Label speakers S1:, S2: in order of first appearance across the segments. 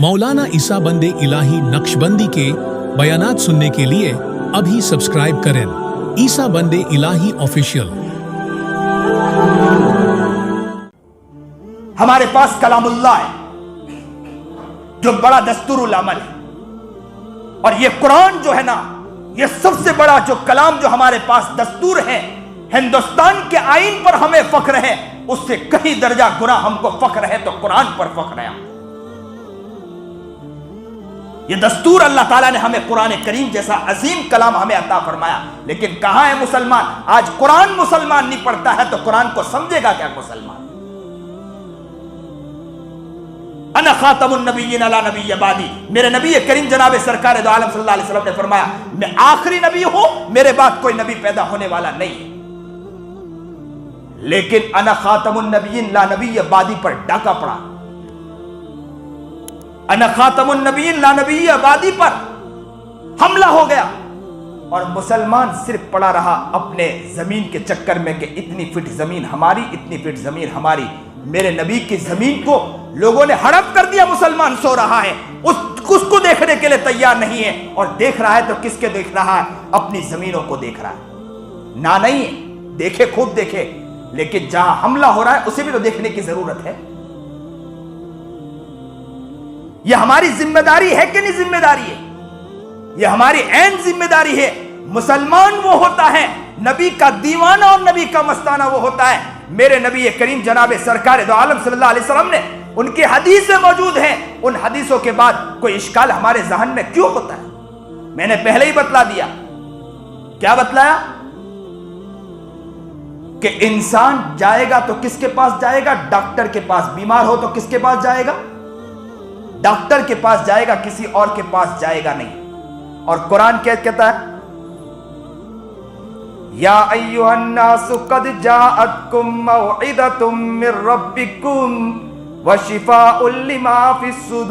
S1: मौलाना ईसा बंदे इलाही नक्शबंदी के बयानात सुनने के लिए अभी सब्सक्राइब करें ईसा बंदे इलाही ऑफिशियल।
S2: हमारे पास कलामुल्लाह है जो बड़ा दस्तूरुल अमल है, और ये कुरान जो है ना, ये सबसे बड़ा जो कलाम जो हमारे पास दस्तूर है। हिंदुस्तान के आईन पर हमें फख्र है, उससे कहीं दर्जा गुना हमको फख्र है तो कुरान पर फख्र है। ये दस्तूर अल्लाह ताला ने हमें कुरान करीम जैसा अजीम कलाम हमें अता फरमाया। लेकिन कहां है मुसलमान? आज कुरान मुसलमान नहीं पढ़ता है तो कुरान को समझेगा क्या मुसलमान? अना खातमुन नबिय्यीन अला नबिय्य बादी, मेरे नबी करीम जनाब सरकार दो आलम सल्लल्लाहु अलैहि वसल्लम ने फरमाया, मैं आखिरी नबी हूं, मेरे बाद कोई नबी पैदा होने वाला नहीं है। लेकिन अना खातमुन नबिय्यीन ला नबिय्य बादी पर डाका पड़ा। अना खातमुन नबिय्यीन ला नबिय्य बादी पर हमला हो गया, और मुसलमान सिर्फ पड़ा रहा अपने जमीन के चक्कर में कि इतनी फीट जमीन हमारी, इतनी फीट जमीन हमारी। मेरे नबी की जमीन को लोगों ने हड़प कर दिया। मुसलमान सो रहा है, उसको देखने के लिए तैयार नहीं है, और देख रहा है तो किसके देख रहा है? अपनी जमीनों को देख रहा है। ना नहीं है, देखे खूब देखे, लेकिन जहां हमला हो रहा है उसे भी तो देखने की जरूरत है। यह हमारी जिम्मेदारी है कि नहीं जिम्मेदारी है? यह हमारी ऐन जिम्मेदारी है। मुसलमान वो होता है, नबी का दीवाना और नबी का मस्ताना वो होता है। मेरे नबी करीम जनाब सरकार दो आलम सल्लल्लाहु अलैहि वसल्लम ने उनकी हदीसें मौजूद हैं। उन हदीसों के बाद कोई इश्काल हमारे जहन में क्यों होता है? मैंने पहले ही बतला दिया। क्या बतलाया? कि इंसान जाएगा तो किसके पास जाएगा? डॉक्टर के पास। बीमार हो तो किसके पास जाएगा? डॉक्टर के पास जाएगा, किसी और के पास जाएगा नहीं। और कुरान क्या कहता है? या अय्युहन नासु कद जाअतकुम मौइदतुम मिर रब्बिकुम व शिफाउल लिमा फिस सुदूर।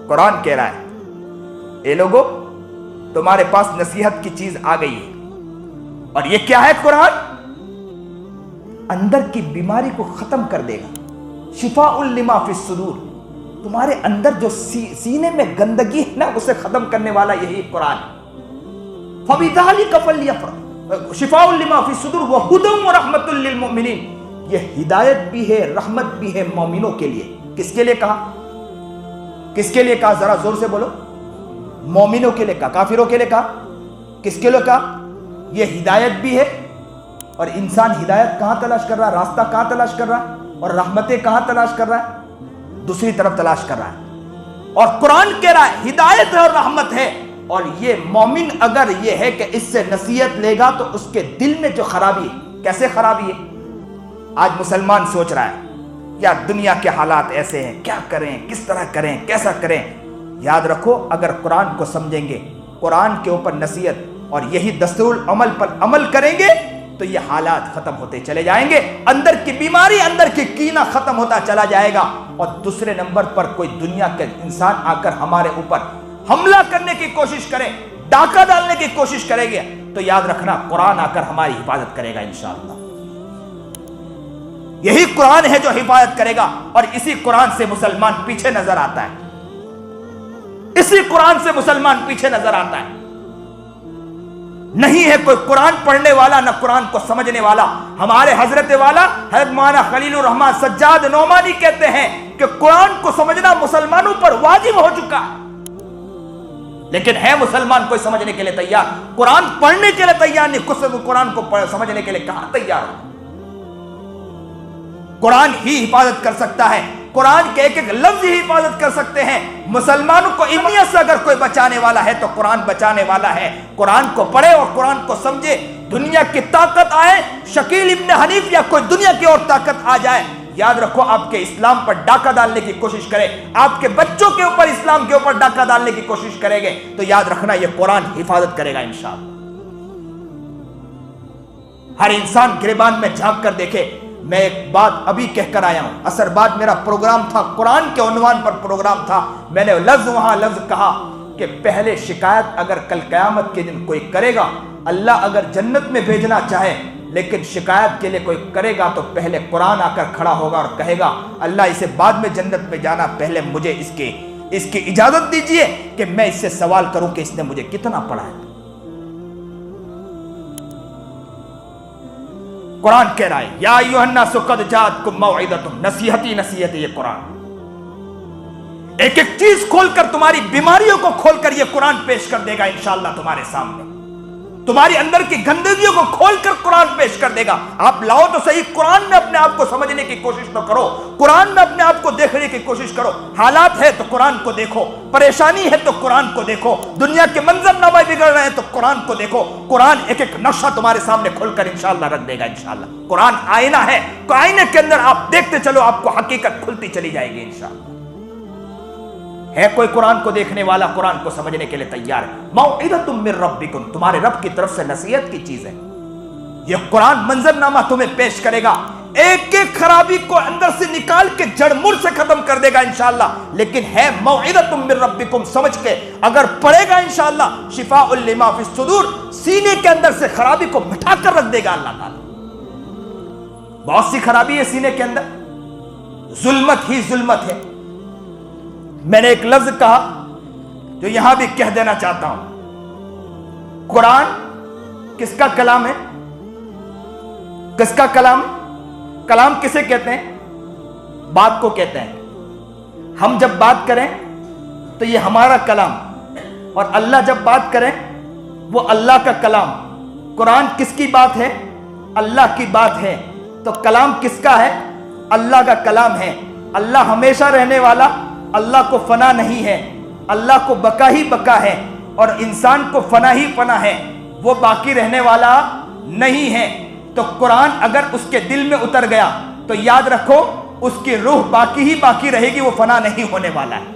S2: कुरान कह रहा है, ए लोगो, तुम्हारे पास नसीहत की चीज आ गई है। और ये क्या है? कुरान अंदर की बीमारी को खत्म कर देगा। शिफाउल लिमा फिस सुदूर, तुम्हारे अंदर जो सीने में गंदगी है ना, उसे खत्म करने वाला यही कुरान। फबिज़ालिका फल्यफ़रह शिफाउल लिमा फिस सुदूर व हुदन व रहमतुल लिल मुमिनीन। यह हिदायत भी है, रहमत भी है मोमिनों के लिए। किसके लिए कहा? किसके लिए कहा? जरा जोर से बोलो। मोमिनों के लिए कहा, काफिरों के लिए कहा? किसके लिए कहा? यह हिदायत भी है। और इंसान हिदायत कहां तलाश कर रहा है? रास्ता कहां तलाश कर रहा है? और रहमतें कहां तलाश कर रहा है? दूसरी तरफ तलाश कर रहा है। और कुरान कह रहा है हिदायत है और रहमत है। और ये मोमिन अगर ये है कि इससे नसीहत लेगा तो उसके दिल में जो खराबी है, कैसे खराबी है? आज मुसलमान सोच रहा है यार दुनिया के हालात ऐसे हैं, क्या करें, किस तरह करें, कैसा करें। याद रखो, अगर कुरान को समझेंगे, कुरान के ऊपर नसीहत और यही दस्तूरुल अमल पर अमल करेंगे तो ये हालात खत्म होते चले जाएंगे। अंदर की बीमारी, अंदर की कीना खत्म होता चला जाएगा। और दूसरे नंबर पर कोई दुनिया के इंसान आकर हमारे ऊपर हमला करने की कोशिश करे, डाका डालने की कोशिश करेंगे, तो याद रखना कुरान आकर हमारी हिफाजत करेगा इंशाअल्लाह। यही कुरान है जो हिफाजत करेगा। और इसी कुरान से मुसलमान पीछे नजर आता है। इसी कुरान से मुसलमान पीछे नजर आता है। नहीं है कोई कुरान पढ़ने वाला, ना कुरान को समझने वाला। हमारे हजरत वाला हजरत मौलाना खलीलुर रहमान सज्जाद नौमानी कहते हैं कि कुरान को समझना मुसलमानों पर वाजिब हो चुका है। लेकिन है मुसलमान कोई समझने के लिए तैयार? कुरान पढ़ने के लिए तैयार नहीं। कुरान को समझने के लिए कहां तैयार हो? कुरान ही हिफाजत कर सकता है। कुरान के एक एक लफ्ज ही हिफाजत कर सकते हैं। मुसलमानों को इल्मियत से अगर कोई बचाने वाला है तो कुरान बचाने वाला है। कुरान को पढ़े और कुरान को समझे। दुनिया की ताकत आए, शकील इब्न हनीफ या कोई दुनिया की और ताकत आ जाए, याद रखो आपके इस्लाम पर डाका डालने की कोशिश करे, आपके बच्चों के ऊपर इस्लाम के ऊपर डाका डालने की कोशिश करेंगे, तो याद रखना यह कुरान हिफाजत करेगा इंशाअल्लाह। हर इंसान गिरबान में झांक कर देखे। मैं एक बात अभी कहकर आया हूं, असर बाद मेरा प्रोग्राम था, कुरान के उन्वान पर प्रोग्राम था। मैंने वहां लफ्ज कहा कि पहले शिकायत अगर कल कयामत के दिन कोई करेगा, अल्लाह अगर जन्नत में भेजना चाहे, لیکن شکایت کے لیے کوئی کرے گا تو پہلے قرآن آ کر کھڑا ہوگا اور کہے گا اللہ اسے بعد میں جنت میں جانا، پہلے مجھے اس کی اجازت دیجئے کہ میں اس سے سوال کروں کہ اس نے مجھے کتنا پڑھا ہے۔ قرآن کہہ رہا ہے یا ایھا الناس قد جاءتکم موعظۃ، نصیحت یہ قرآن ایک ایک چیز کھول کر، تمہاری بیماریوں کو کھول کر یہ قرآن پیش کر دے گا انشاءاللہ تمہارے سامنے، تمہاری اندر کی گندگیوں کو کھول کر قرآن پیش کر دے گا۔ آپ لاؤ تو صحیح، قرآن میں اپنے آپ کو سمجھنے کی کوشش تو کرو، قرآن میں اپنے آپ کو دیکھنے کی کوشش کرو۔ حالات ہے تو قرآن کو دیکھو، پریشانی ہے تو قرآن کو دیکھو، دنیا کے منظر نامے بگڑ رہے ہیں تو قرآن کو دیکھو۔ قرآن ایک ایک نقشہ تمہارے سامنے کھول کر انشاءاللہ رکھ دے گا انشاءاللہ۔ قرآن آئینہ ہے، آئینے کے اندر آپ دیکھتے چلو، آپ کو حقیقت کھلتی چلی جائے گی انشاءاللہ۔ ہے کوئی قرآن کو دیکھنے والا، قرآن کو سمجھنے کے لیے تیار ہے؟ موعظۃ من ربکم، تمہارے رب کی طرف سے نصیحت کی چیز ہے۔ یہ قرآن منظرنامہ تمہیں پیش کرے گا، ایک ایک خرابی کو اندر سے نکال کے جڑ مڑ سے ختم کر دے گا انشاءاللہ۔ لیکن ہے موعظۃ من ربکم سمجھ کے اگر پڑھے گا انشاءاللہ شفاء لما فی الصدور، سینے کے اندر سے خرابی کو مٹا کر رکھ دے گا اللہ تعالیٰ۔ بہت سی خرابی ہے سینے کے اندر، ظلمت ہی ظلمت ہے۔ میں نے ایک لفظ کہا جو یہاں بھی کہہ دینا چاہتا ہوں، قرآن کس کا کلام ہے؟ کس کا کلام؟ کلام کسے کہتے ہیں؟ بات کو کہتے ہیں۔ ہم جب بات کریں تو یہ ہمارا کلام، اور اللہ جب بات کریں وہ اللہ کا کلام۔ قرآن کس کی بات ہے؟ اللہ کی بات ہے۔ تو کلام کس کا ہے؟ اللہ کا کلام ہے۔ اللہ ہمیشہ رہنے والا، اللہ کو فنا نہیں ہے، اللہ کو بقا ہی بقا ہے، اور انسان کو فنا ہی فنا ہے، وہ باقی رہنے والا نہیں ہے۔ تو قرآن اگر اس کے دل میں اتر گیا تو یاد رکھو اس کی روح باقی ہی باقی رہے گی، وہ فنا نہیں ہونے والا ہے۔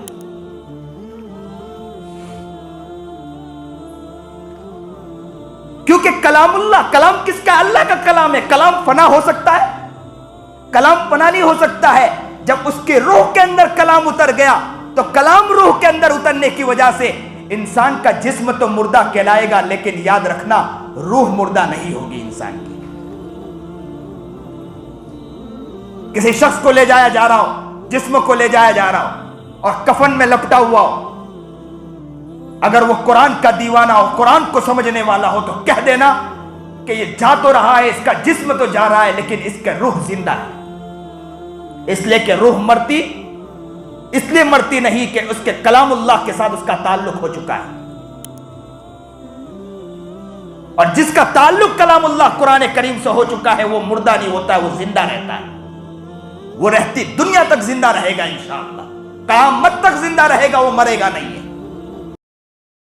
S2: کیونکہ کلام اللہ، کلام کس کا؟ اللہ کا کلام ہے۔ کلام فنا ہو سکتا ہے؟ کلام فنا نہیں ہو سکتا ہے۔ جب اس کے روح کے اندر کلام اتر گیا تو کلام روح کے اندر اترنے کی وجہ سے انسان کا جسم تو مردہ کہلائے گا، لیکن یاد رکھنا روح مردہ نہیں ہوگی انسان کی۔ کسی شخص کو لے جایا جا رہا ہو، جسم کو لے جایا جا رہا ہو اور کفن میں لپٹا ہوا ہو، اگر وہ قرآن کا دیوانہ ہو، قرآن کو سمجھنے والا ہو، تو کہہ دینا کہ یہ جا تو رہا ہے، اس کا جسم تو جا رہا ہے، لیکن اس کا روح زندہ ہے۔ اس لیے کہ روح مرتی اس لیے مرتی نہیں کہ اس کے کلام اللہ کے ساتھ اس کا تعلق ہو چکا ہے، اور جس کا تعلق کلام اللہ قرآن کریم سے ہو چکا ہے وہ مردہ نہیں ہوتا ہے، وہ زندہ رہتا ہے۔ وہ رہتی دنیا تک زندہ رہے گا انشاءاللہ، قیامت تک زندہ رہے گا، وہ مرے گا نہیں ہے۔